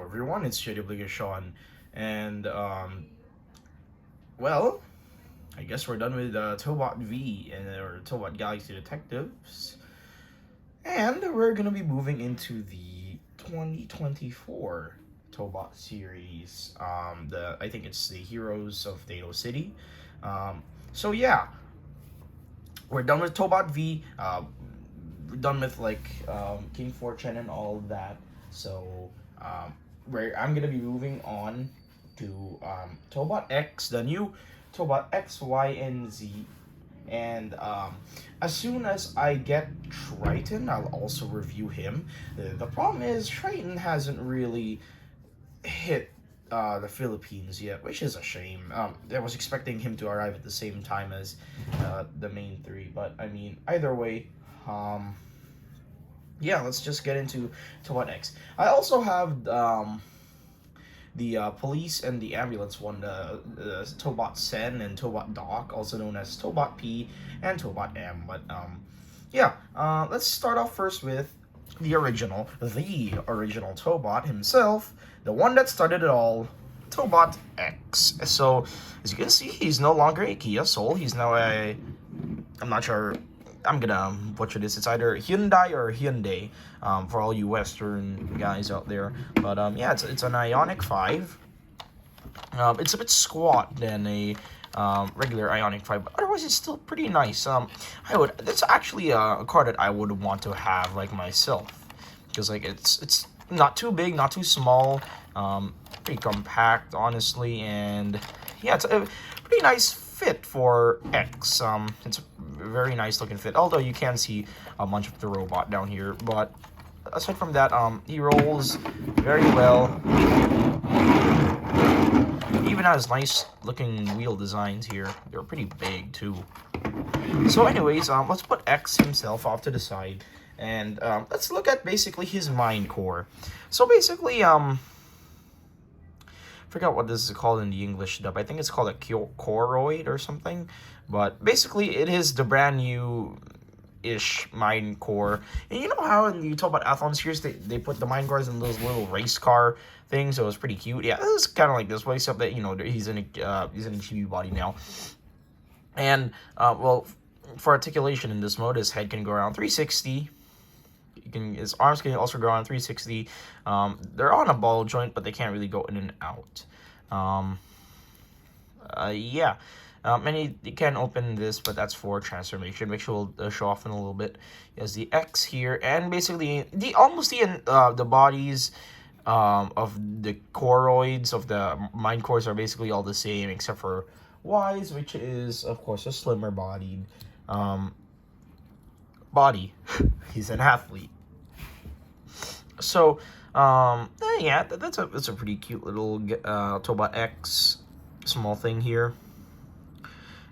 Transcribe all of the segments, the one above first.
everyone, it's JW Sean, and well, I guess we're done with Tobot V or Tobot Galaxy Detectives, and we're gonna be moving into the 2024 Tobot series. I think it's the Heroes of Dado City. So yeah, we're done with Tobot V. We're done with King Fortune and all of that. So where I'm gonna be moving on to Tobot X, the new Tobot X, Y, and Z. And as soon as I get Triton, I'll also review him. The problem is Triton hasn't really hit the Philippines yet, which is a shame. I was expecting him to arrive at the same time as the main three, but I mean, either way, yeah, let's just get into Tobot X. I also have the police and the ambulance one, the Tobot Sen and Tobot Doc, also known as Tobot P and Tobot M. But yeah, let's start off first with the original Tobot himself, the one that started it all, Tobot X. So as you can see, he's no longer a Kia Soul. He's now a, I'm not sure, I'm gonna butcher this. It's either Hyundai or Hyundai, for all you Western guys out there. But yeah, it's an Ioniq 5. It's a bit squat than a regular Ioniq 5, but otherwise it's still pretty nice. That's actually a car that I would want to have like myself, because like it's not too big, not too small, pretty compact honestly, and yeah, it's a pretty nice fit for X. It's a very nice looking fit, although you can see a bunch of the robot down here, but aside from that, he rolls very well. He even has nice looking wheel designs here. They're pretty big too. So anyways, let's put X himself off to the side, and let's look at basically his mind core. So basically, forgot what this is called in the English dub. I think it's called a choroid or something. But basically, it is the brand new-ish mind core. And you know how in the Tobot Athlon series, they put the mind cores in those little race car things? So it was pretty cute. Yeah, this is kind of like this way, except that, you know, he's in a chibi body now. And, well, for articulation in this mode, his head can go around 360. His arms can also go on 360. They're on a ball joint, but they can't really go in and out. Yeah. And you can open this, but that's for transformation, which we'll show off in a little bit. He has the X here, and basically the bodies of the choroids of the mind cores are basically all the same, except for Y's, which is of course a slimmer bodied body. He's an athlete. So, yeah, that's a pretty cute little Tobot X small thing here.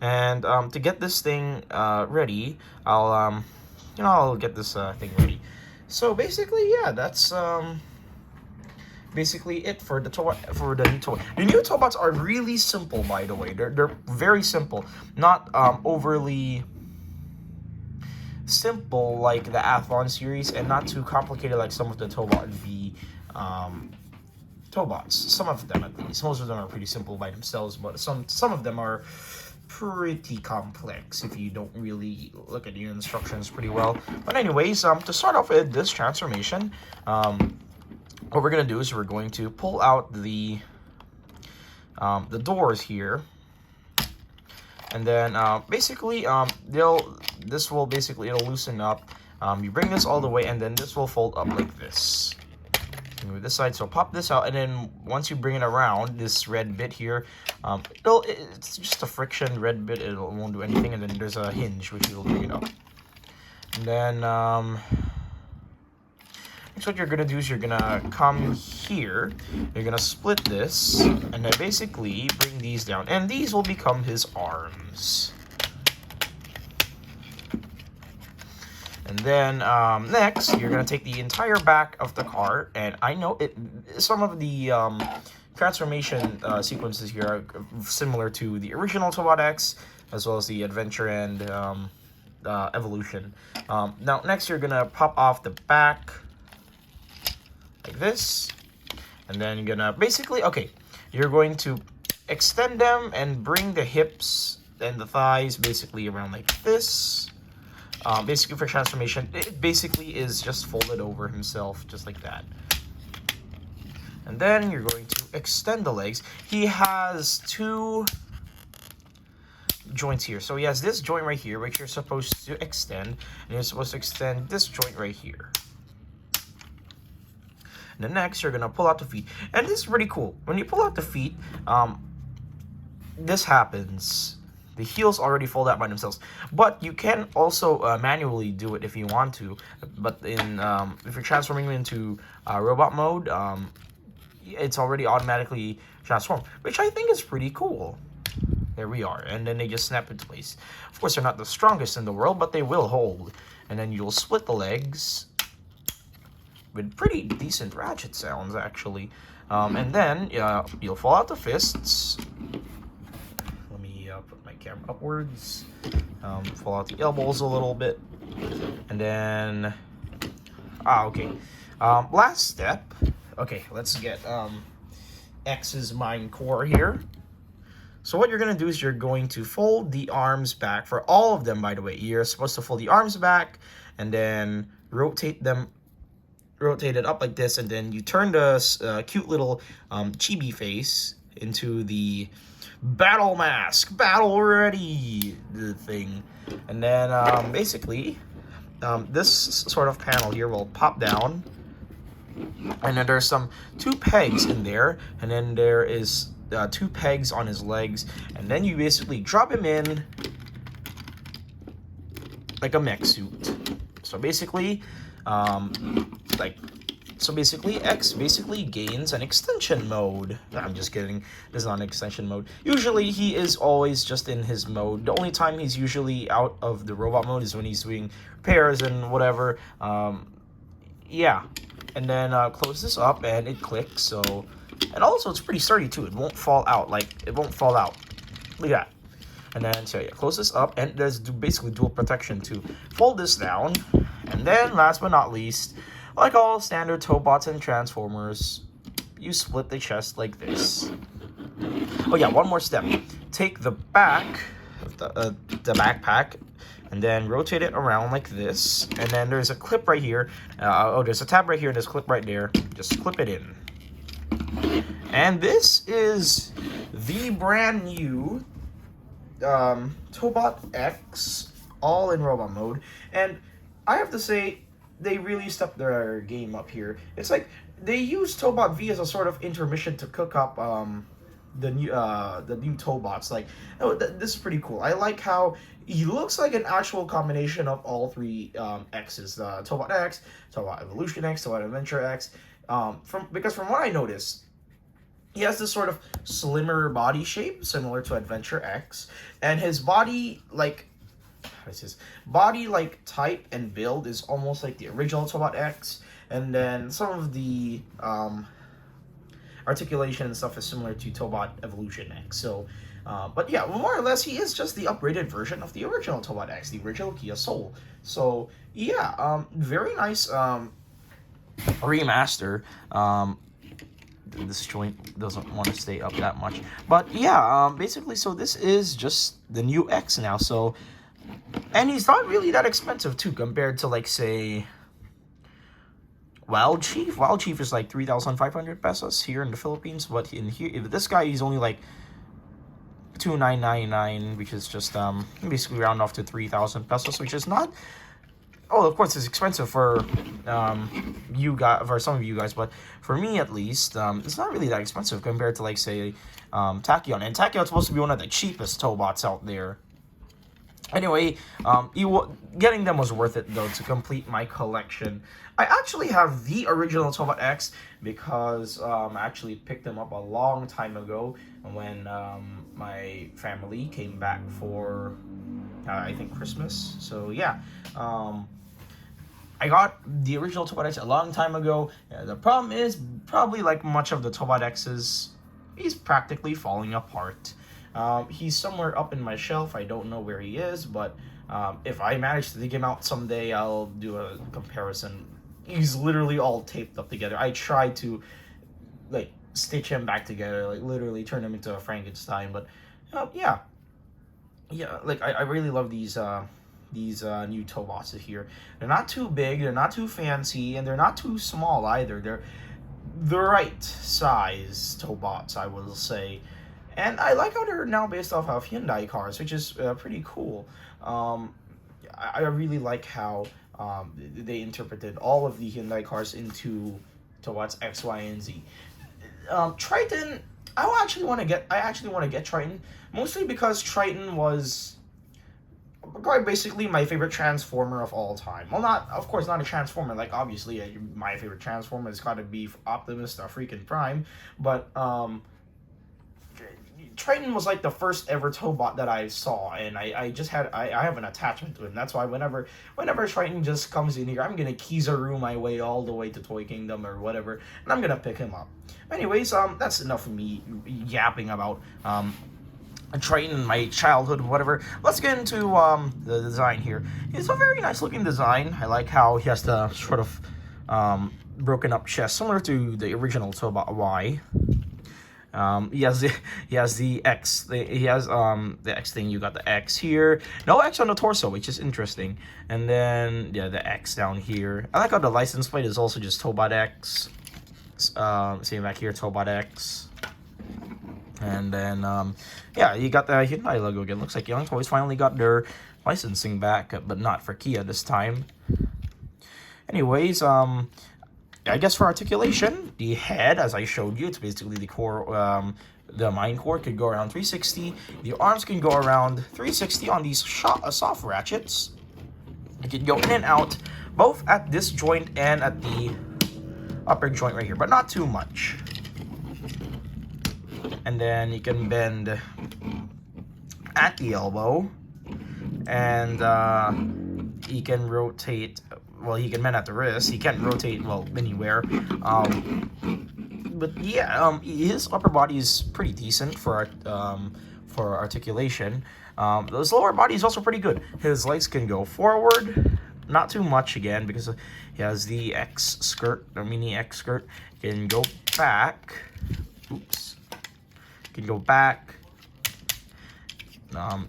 And to get this thing ready, I'll get this thing ready. So basically, yeah, that's basically it for the new Tobot. The new Tobots are really simple, by the way. They're very simple, not overly simple like the Athlon series, and not too complicated like some of the Tobot V Tobots. Some of them, at least. Most of them are pretty simple by themselves, but some of them are pretty complex if you don't really look at your instructions pretty well. But anyways, to start off with this transformation, what we're gonna do is we're going to pull out the doors here. And then basically, it'll loosen up. You bring this all the way, and then this will fold up like this. Move this side, so pop this out, and then once you bring it around, this red bit here, it's just a friction red bit. It won't do anything, and then there's a hinge which will bring it up. And then next, what you're gonna do is you're gonna come here. You're gonna split this, and then basically bring these down, and these will become his arms. And then next, you're gonna take the entire back of the car, and I know some of the transformation sequences here are similar to the original Tobot X, as well as the Adventure and Evolution. Now, next, you're gonna pop off the back like this, And then you're gonna basically, okay, you're going to extend them and bring the hips and the thighs basically around like this. Basically for transformation, it basically is just folded over himself, just like that. And then you're going to extend the legs. He has two joints here. So he has this joint right here, which you're supposed to extend, and you're supposed to extend this joint right here. And then next, you're gonna pull out the feet, and this is pretty cool. When you pull out the feet, this happens. The heels already fold out by themselves, but you can also manually do it if you want to. But in if you're transforming into robot mode, it's already automatically transformed, which I think is pretty cool. There we are, and then they just snap into place. Of course, they're not the strongest in the world, but they will hold. And then you'll split the legs with pretty decent ratchet sounds, actually. And then you'll fall out the fists. Let me put my camera upwards. Fall out the elbows a little bit. And then, okay. Last step. Okay, let's get X's mind core here. So what you're going to do is you're going to fold the arms back for all of them, by the way. You're supposed to fold the arms back and then rotate it up like this, and then you turn the cute little chibi face into the battle mask, battle ready thing. And then basically this sort of panel here will pop down, and then there's two pegs in there, and then there is two pegs on his legs, and then you basically drop him in like a mech suit. So basically, X basically gains an extension mode. I'm just kidding. This is not an extension mode. Usually, he is always just in his mode. The only time he's usually out of the robot mode is when he's doing repairs and whatever. Yeah. And then close this up, and it clicks. So. And also, it's pretty sturdy, too. It won't fall out. It won't fall out. Look at that. And then, so yeah, close this up. And there's basically dual protection, too. Fold this down. And then, last but not least, like all standard Tobots and Transformers, you split the chest like this. Oh, yeah, one more step. Take the back of the backpack, and then rotate it around like this. And then there's a clip right here. There's a tab right here, and there's a clip right there. Just clip it in. And this is the brand new Tobot X, all in robot mode. And I have to say, they really stepped their game up here. It's like they used Tobot V as a sort of intermission to cook up the new Tobots. Like, oh, this is pretty cool. I like how he looks like an actual combination of all three X's: Tobot X, Tobot Evolution X, Tobot Adventure X. Because from what I noticed, he has this sort of slimmer body shape, similar to Adventure X, and his body type and build is almost like the original Tobot X, and then some of the articulation and stuff is similar to Tobot Evolution X. So, but yeah, more or less, he is just the upgraded version of the original Tobot X, the original Kia Soul. So yeah, very nice remaster. This joint doesn't want to stay up that much, but yeah, basically, so this is just the new X now. So, and he's not really that expensive too, compared to, like, say, Wild Chief. Wild Chief is like 3,500 pesos here in the Philippines, but in here, if this guy, he's only like 2,999, which is just basically round off to 3,000 pesos, which is not. Oh, of course, it's expensive for you guys, for some of you guys, but for me at least, it's not really that expensive compared to, like, say, Tachyon. And Tachyon's supposed to be one of the cheapest Tobots out there. Anyway, getting them was worth it, though, to complete my collection. I actually have the original Tobot X because I actually picked them up a long time ago when my family came back for, I think, Christmas. So, yeah. I got the original Tobot X a long time ago. The problem is, probably like much of the Tobot X's, he's practically falling apart. He's somewhere up in my shelf. I don't know where he is, but if I manage to dig him out someday, I'll do a comparison. He's literally all taped up together. I tried to like stitch him back together, like literally turn him into a Frankenstein. But yeah, like I really love these new Tobots here. They're not too big, they're not too fancy, and they're not too small either. They're the right size Tobots, I will say. And I like how they're now based off of Hyundai cars, which is pretty cool. I really like how they interpreted all of the Hyundai cars into Tobots X, Y, and Z. Triton, I actually want to get Triton, mostly because Triton was quite basically my favorite Transformer of all time. Well, not, of course, not a Transformer. Like, obviously, my favorite Transformer has got to be Optimus or freaking Prime. But Triton was like the first ever Tobot that I saw, and I have an attachment to him. That's why whenever Triton just comes in here, I'm gonna Kizaru my way all the way to Toy Kingdom or whatever, and I'm gonna pick him up. Anyways, that's enough of me yapping about Triton in my childhood, whatever. Let's get into the design here. It's a very nice looking design. I like how he has the sort of broken up chest, similar to the original Tobot Y. He has the X. He has the X thing. You got the X here. No X on the torso, which is interesting. And then yeah, the X down here. I like how the license plate is also just Tobot X. Same back here, Tobot X. And then yeah, you got the Hyundai logo again. Looks like Young Toys finally got their licensing back, but not for Kia this time. Anyways, I guess for articulation, the head, as I showed you, it's basically the core, the mine core could go around 360. The arms can go around 360 on these soft ratchets. It can go in and out, both at this joint and at the upper joint right here, but not too much. And then you can bend at the elbow, and he can rotate. Well, he can bend at the wrist. He can't rotate, well, anywhere. But yeah, his upper body is pretty decent for articulation. His lower body is also pretty good. His legs can go forward, not too much again, because he has the X skirt, the mini X skirt. He can go back. Oops. He can go back.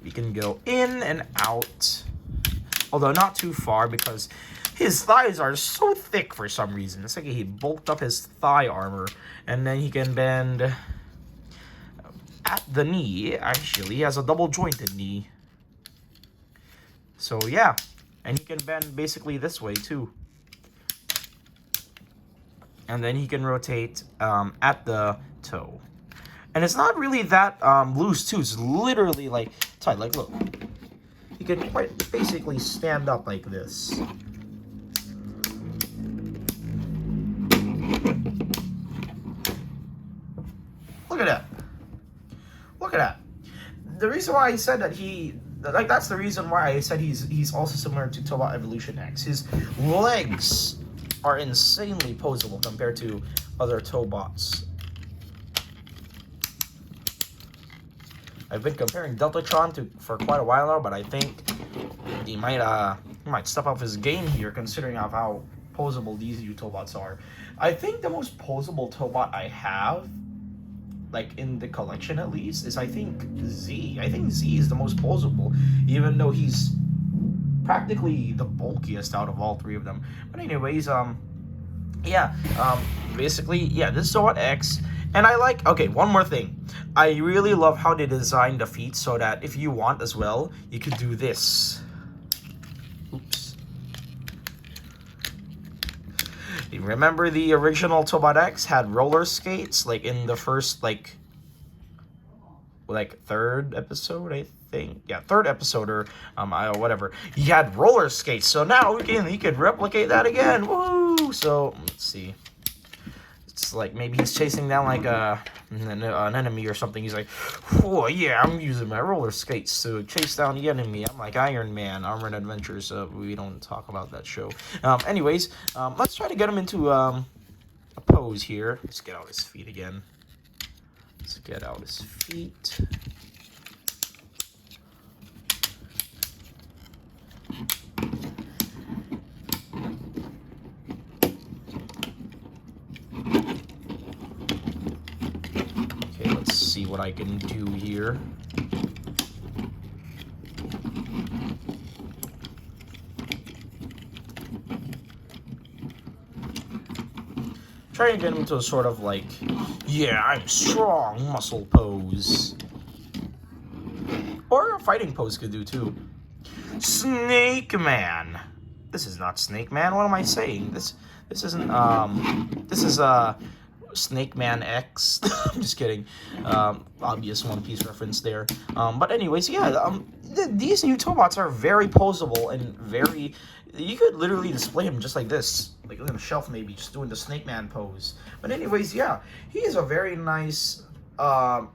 He can go in and out, although not too far because his thighs are so thick for some reason. It's like he bulked up his thigh armor. And then he can bend at the knee. Actually, he has a double jointed knee. So yeah, and he can bend basically this way too. And then he can rotate at the toe. And it's not really that loose too. It's literally like tight. Like look, he can quite basically stand up like this. Look at that. Look at that. The reason why I said that that's the reason why I said he's also similar to Tobot Evolution X. His legs are insanely posable compared to other Tobots. I've been comparing Deltatron for quite a while now, but I think he might step up his game here, considering of how posable these new Tobots are. I think the most posable Tobot I have, like in the collection at least, is I think Z. I think Z is the most posable, even though he's practically the bulkiest out of all three of them. But anyways, yeah, basically, yeah, this is Tobot X. And I like, okay, one more thing. I really love how they designed the feet so that if you want as well, you could do this. Oops. Remember the original Tobot X had roller skates, like in the first, like third episode, I think. Yeah, third episode or whatever. He had roller skates, so now he could replicate that again. Woo! So let's see. It's like maybe he's chasing down like an enemy or something. He's like, oh yeah, I'm using my roller skates to chase down the enemy. I'm like Iron Man, Armored Adventures. We don't talk about that show. Anyways, let's try to get him into a pose here. Let's get out his feet again. Let's get out his feet. see what I can do here. Try and get him to a sort of like, yeah, I'm strong muscle pose. Or a fighting pose could do too. Snake Man. This is not Snake Man. What am I saying? This isn't this is Snake Man X. I'm just kidding. Obvious One Piece reference there. But anyways, yeah. These new Tobots are very poseable and very. You could literally display him just like this, like on a shelf maybe, just doing the Snake Man pose. But anyways, yeah, he is a very nice. I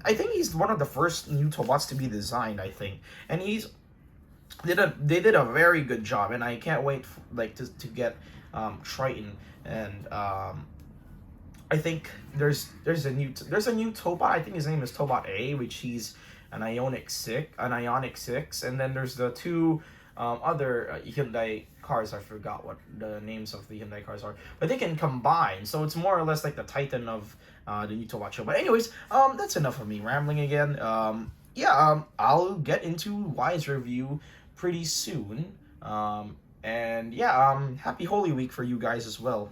think he's one of the first new Tobots to be designed. I think, and they did a very good job, and I can't wait to get Triton and I think there's a new Tobot. I think his name is Tobot A, which he's an Ionic 6, and then there's the two other Hyundai cars. I forgot what the names of the Hyundai cars are, but they can combine, so it's more or less like the Titan of the new Tobot show. But anyways, that's enough of me rambling again. I'll get into Y's review pretty soon. And yeah, happy Holy Week for you guys as well.